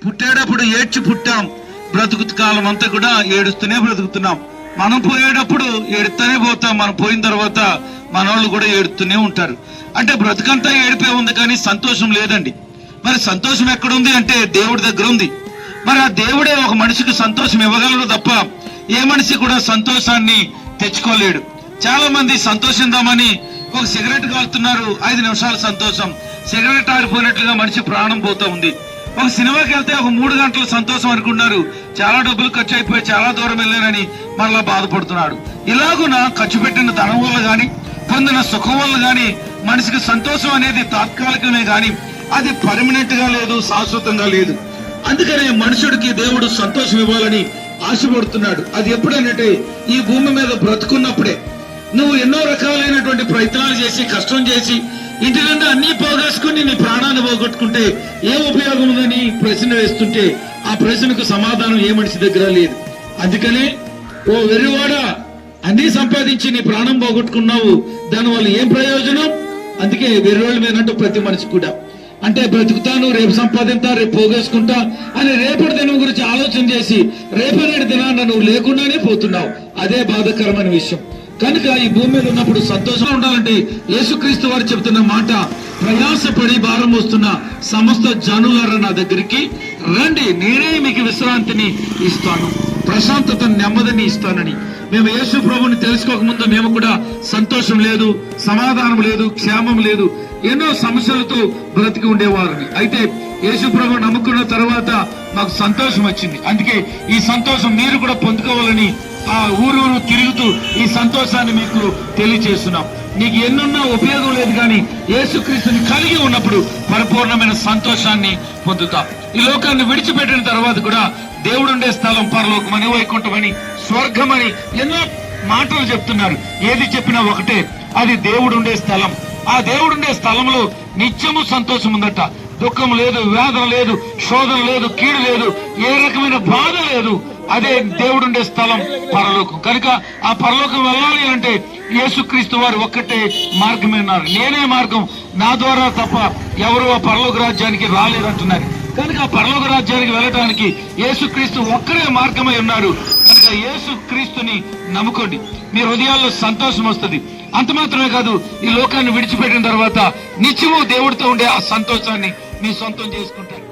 పుట్టేటప్పుడు ఏడ్చి పుట్టాం, బ్రతుకు కాలం అంతా కూడా ఏడుస్తూనే బ్రతుకుతున్నాం. మనం పోయేటప్పుడు ఏడుస్తూనే పోతాం, మనం పోయిన తర్వాత మన వాళ్ళు కూడా ఏడుస్తూనే ఉంటారు. అంటే బ్రతుకంతా ఏడిపే ఉంది కానీ సంతోషం లేదండి. మరి సంతోషం ఎక్కడుంది అంటే దేవుడి దగ్గర ఉంది. మరి ఆ దేవుడే ఒక మనిషికి సంతోషం ఇవ్వగలడు తప్ప ఏ మనిషి కూడా సంతోషాన్ని తెచ్చుకోలేడు. చాలా మంది సంతోషిద్దామని ఒక సిగరెట్ కాలుతున్నారు, 5 నిమిషాల సంతోషం, సిగరెట్ ఆరిపోయినట్లుగా మనిషి ప్రాణం పోతా ఉంది. ఒక సినిమాకి వెళ్తే ఒక 3 గంటల సంతోషం అనుకున్నారు, చాలా డబ్బులు ఖర్చు అయిపోయి చాలా దూరం వెళ్ళారని మళ్ళా బాధపడుతున్నాడు. ఇలాగున ఖర్చు పెట్టిన ధనం వల్ల గాని పొందిన సుఖం వల్ల గాని మనిషికి సంతోషం అనేది తాత్కాలికమే గాని అది పర్మనెంట్ గా లేదు, శాశ్వతంగా లేదు. అందుకనే మనుషుడికి దేవుడు సంతోషం ఇవ్వాలని ఆశపడుతున్నాడు. అది ఎప్పుడనంటే ఈ భూమి మీద బ్రతుకున్నప్పుడే. నువ్వు ఎన్నో రకాలైనటువంటి ప్రయత్నాలు చేసి కష్టం చేసి ఇంటి నుండి అన్ని పోగేసుకుని నీ ప్రాణాన్ని పోగొట్టుకుంటే ఏ ఉపయోగం ఉందని ప్రశ్న వేస్తుంటే ఆ ప్రశ్నకు సమాధానం ఏ మనిషి దగ్గర లేదు. అందుకనే ఓ వెర్రివాడ, అన్ని సంపాదించి నీ ప్రాణం పోగొట్టుకున్నావు, దానివల్ల ఏం ప్రయోజనం? అందుకే వెర్రివాళ్ళ మీదంటూ ప్రతి మనిషి కూడా అంటే బ్రతుకుతాను, రేపు సంపాదింతా, రేపు పోగేసుకుంటా అని రేపటి దినం గురించి ఆలోచన చేసి రేపటి దినాన్ని నువ్వు లేకుండానే పోతున్నావు. అదే బాధాకరమైన విషయం. కనుక ఈ భూమి మీద ఉన్నప్పుడు సంతోషంగా ఉండాలంటే యేసుక్రీస్తు వారు చెబుతున్న మాట, ప్రయాసపడి భారం వస్తున్న సమస్త జనులారా నా దగ్గరికి రండి, నేనే మీకు విశ్రాంతిని ఇస్తాను, ప్రశాంతత నెమ్మదిని ఇస్తానని. మేము యేసు ప్రభుని తెలుసుకోక ముందు మేము కూడా సంతోషం లేదు, సమాధానం లేదు, క్షేమం లేదు, ఎన్నో సమస్యలతో బ్రతికి ఉండేవారిని. అయితే యేసు ప్రభు నమ్ముకున్న తర్వాత మాకు సంతోషం వచ్చింది. అందుకే ఈ సంతోషం మీరు కూడా పొందుకోవాలని ఆ ఊరు తిరుగుతూ ఈ సంతోషాన్ని మీకు తెలియజేస్తున్నాం. నీకు ఎన్నున్నా ఉపయోగం లేదు కానీ యేసుక్రీస్తుని కలిగి ఉన్నప్పుడు పరిపూర్ణమైన సంతోషాన్ని పొందుతాం. ఈ లోకాన్ని విడిచిపెట్టిన తర్వాత కూడా దేవుడుండే స్థలం పరలోకమని, వైకుంఠమని, స్వర్గమని ఎన్నో మాటలు చెప్తున్నారు. ఏది చెప్పినా ఒకటే, అది దేవుడుండే స్థలం. ఆ దేవుడుండే స్థలంలో నిత్యము సంతోషం ఉందట. దుఃఖం లేదు, వేదన లేదు, శోధన లేదు, కీడు లేదు, ఏ రకమైన బాధ లేదు. అదే దేవుడుండే స్థలం పరలోకం. కనుక ఆ పరలోకం వెళ్ళాలి అంటే యేసుక్రీస్తు వారు ఒక్కటే మార్గమే అన్నారు. నేనే మార్గం, నా ద్వారా తప్ప ఎవరు ఆ పరలోక రాజ్యానికి రాలేదంటున్నారు. కనుక ఆ పరలోక రాజ్యానికి వెళ్ళడానికి యేసుక్రీస్తు ఒక్కడే మార్గమై ఉన్నారు. కనుక యేసుక్రీస్తుని నమ్ముకోండి, మీ హృదయాల్లో సంతోషం వస్తుంది. అంత మాత్రమే కాదు, ఈ లోకాన్ని విడిచిపెట్టిన తర్వాత నిత్యము దేవుడితో ఉండే ఆ సంతోషాన్ని మీ సొంతం చేసుకుంటారు.